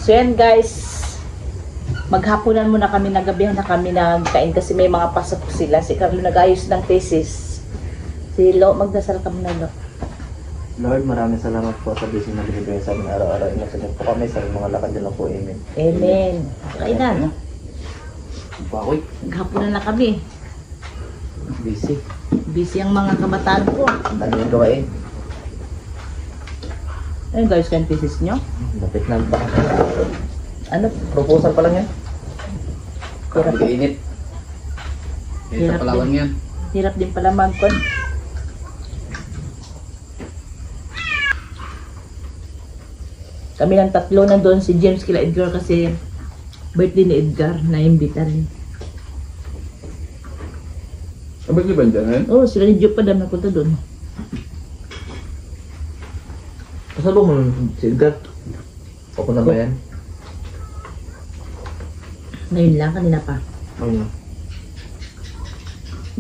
So yan guys, maghapunan muna kami, nagabihan na kami nagkain kasi may mga pasok sila. Si Carlo nag-ayos ng thesis. Si Lo, magdasal ka muna, Lo. Lord, maraming salamat po sa blessing na binibigay sa amin araw-araw. Inasunod po kami sa mga lakad nila po. Amen. Amen. Kainan. Bakoy. Maghapunan na kami. Busy. Busy ang mga kabataan ko. Ang dami yung gawain. Ayun guys, kain thesis nyo. Lapit na ba? Ano? Proposal pa lang yan. Hirap. Init. Hirap din. Hirap din pala magkon. Kami lang tatlo nandun, si James kila Edgar kasi birthday ni Edgar na imbitan. Abag ba dyan? Oo, sila ni Joe pa dami napunta doon. Kasalo mo si Edgar. Ako na ba yan? Ngayon lang, kanina pa. Ano?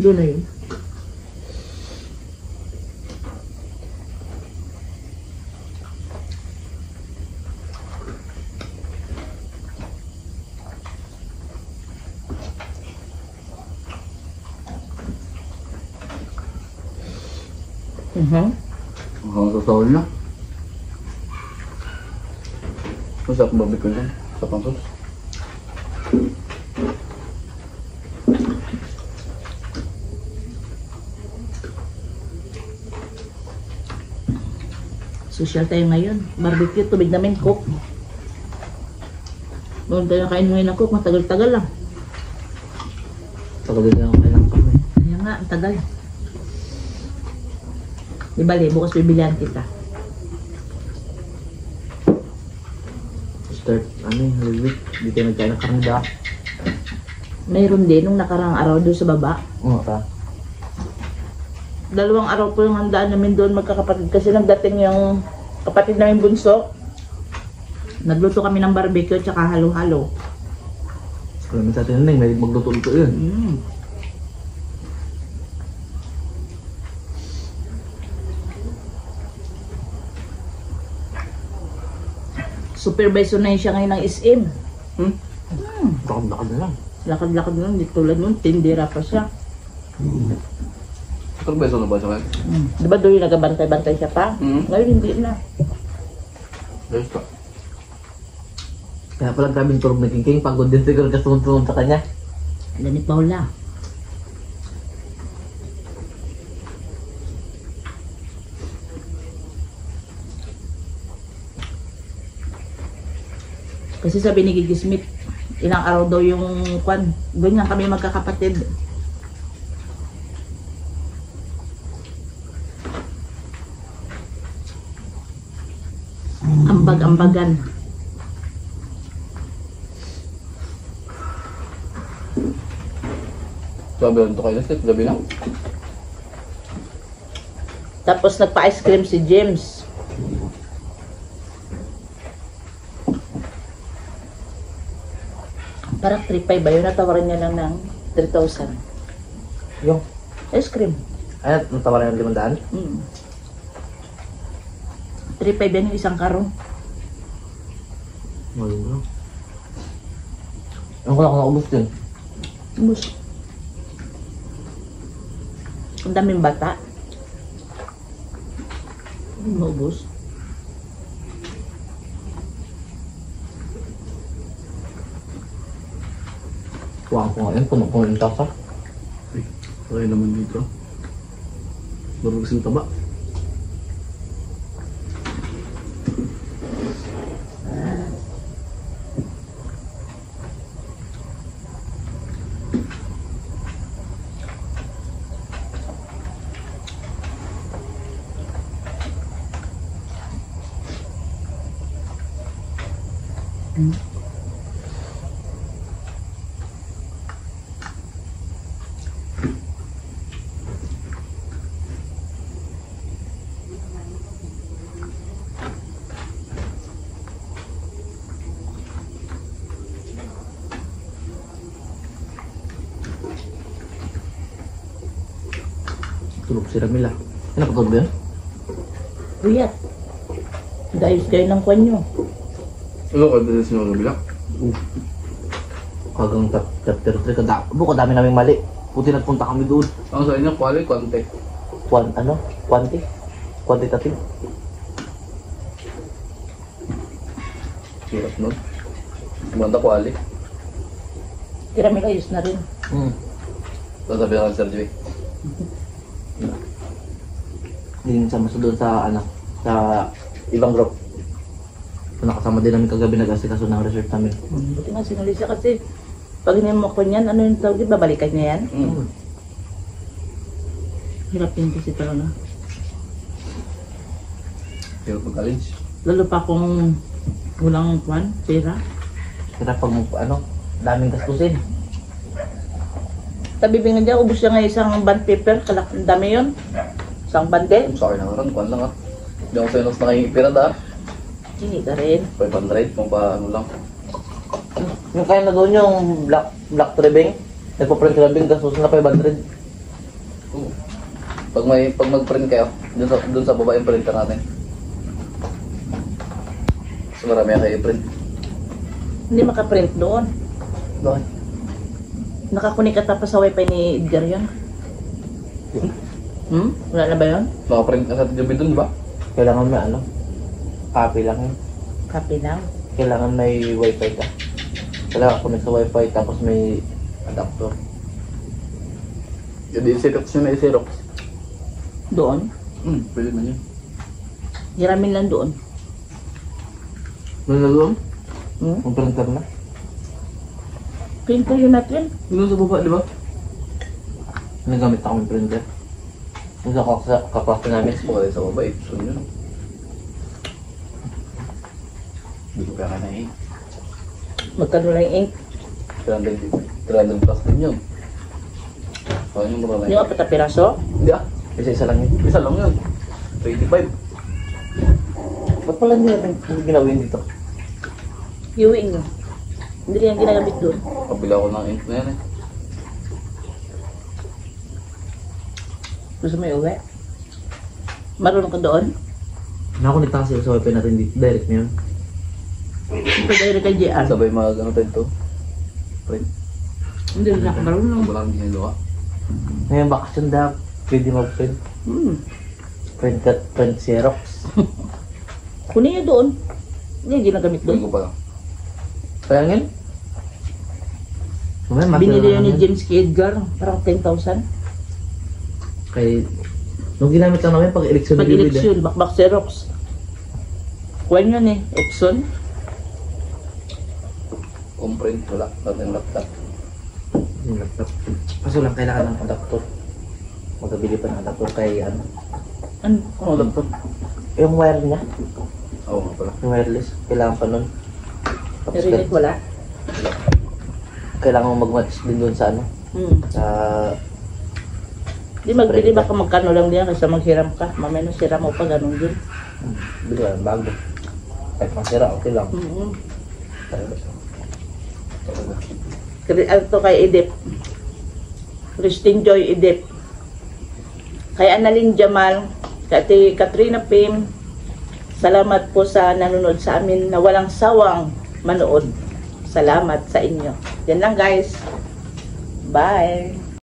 Doon na yun. Ang sasawin na. Masarap babi ko dyan. Sa pangsos. Social tayo ngayon. Barbecue, tubig namin, cook. Noon tayo kain ngayon ng cook, matagal-tagal lang. Tagal din ako kailang kami. Kaya nga, ang tagal. Di bali, bukas bibilihan kita. Start, Holy Week. Di tayo nagkain ng karnida. Mayroon din nung nakarang araw doon sa baba. Oo ka. 2 araw po yung handaan namin doon magkakapatid kasi nagdating yung kapatid namin bunso. Nagluto kami ng barbecue tsaka halo-halo. Kami sa atin may magluto-luto yun. Supervisor na yun siya ngayon ng SM. Lakad-lakad na lang. Lakad-lakad na lang, di tulad nun, tindera pa siya. Ito beso na ba sa kanya? Di ba doon yung nagabantay-bantay siya pa? Ngayon hindi na. Ayos ka. Kaya pala grabing turog na king pagod din siguro kasunod-sunod sa kanya. Alam ni Paula. Kasi sabi ni Gigi Smith, ilang araw daw yung kwan. Doon nga kami magkakapatid. Ambag-ambagan. Sabi lang ito kayo na gabi lang. Tapos nagpa-ice cream si James. Parang 3.5 ba yun? Natawaran niya lang ng 3,000. Yung, Ice cream. ay, natawaran yung 500? 3.5 yan yung isang karong. Ngayon lang. Ano ko lang naubos din? Ubus. Ang daming bata. Maubos. Tuwang ko ngayon, puno-puno yung tasa. Okay naman dito. Baru kasing taba. Tulog si Ramila. Ano nakatulog ba yun? Uyat. Dayos kayo ng kwan nyo. Ano ka business nyo kabila? Hanggang chapter 3, kadami namin mali. Buti nagpunta kami doon. Ang sa inyo, quality. Quantitative. Hirap nun. Kumanta quality. Tirami ayos na rin. Sasabi na kang Sir Joey. Hindi sama sa doon sa sa ibang group. Nakasama din namin kagabi nag-asikaso ng resort namin. Buti nga sinuli siya kasi pag hinimo ko niyan, ano yung tawag, babalikan niya yan? Hirap yun kasi talaga. Hirap mag-college. Lalo pa kung walang pera. Kaya pag daming gastusin. Tabi nga dyan, ubus siya nga isang bond paper, ang dami yun. Isang bundle. Sa akin na rin, kuwan lang Hindi ako sa'yo nakahingipira da. Hindi ka rin. 500 kung paano lang. Yung kaya na doon yung black tribbing, nagpa-print tribbing, gastusin na 500. Oo. Pag mag-print kayo, dun sa baba yung printer natin. So marami kayo i-print. Hindi makaprint doon. Bakit? Nakakunik ka tapos sa wifi ni Edgar yun. Wala na ba yun? Nakaprint na sa gabi dun, di ba? Kailangan may copy lang yun. Copy lang. Kailangan may wifi ka. Kailangan connect sa wifi tapos may adapter. Hindi i-xerox yun na i-xerox. Doon. Pwede na yun. Hiramin lang doon. Ano na doon? Hmm? Yung printer na? Printer yun natin. Doon sa baba, di ba? Nagamit na kami printer. Yung sa kaklase namin. Pwede sa baba, Epson yun. Hindi ko kaya na eh. Magkano lang yung ink. 300 plus din yun. Ano yung mura na Yung apat na piraso. Hindi ah. Isa-isa lang yun. Isa lang yun. 25. Ba't pala hindi natin ginawin dito? Viewing nyo. Hindi rin yung ginagamit doon. Kabila ko ng ink na yan eh. Gusto mo yung uwi? Marunong ka doon? Nakakonekta kasi sa wifi natin dito. Direct na yun. Ito dahil kay JR. Sabay mag ano tayo ito. Print. Hindi rin ako marunong. Wala kang ginagawa. Ngayon bakasyon daw. Pwede mag-print. Print Xerox. Kunin nyo doon. Hindi yung ginagamit Gawin doon. ko pa lang. Kaya ngayon? Binili yun ni James kay Edgar. Parang 10,000. Kay... Nung ginamit lang namin pag eleksyon Pag eleksyon, bakbak Xerox. Kuwan yun eh. Epson. Kung print, wala. Natin laptop. Yung laptop. Kaso lang kailangan ng adapter. Magabili pa ng adapter kay ano. Ano laptop? Yung wire niya. Oo nga pala. Yung wireless. Kailangan pa nun. Tapos Narinig wala? kailangan mo mag-match din doon sa ano. Sa... Di magbili baka magkano lang diyan kasi maghiram ka. Mamaya na siram mo pa ganun din. Bili ka ng bago. Kahit masira, okay lang. Ano to kay Edip? Christine Joy Edip. Kay Annalyn Jamal. Kay Katrina Pim. Salamat po sa nanonood sa amin na walang sawang manood. Salamat sa inyo. Yan lang guys. Bye!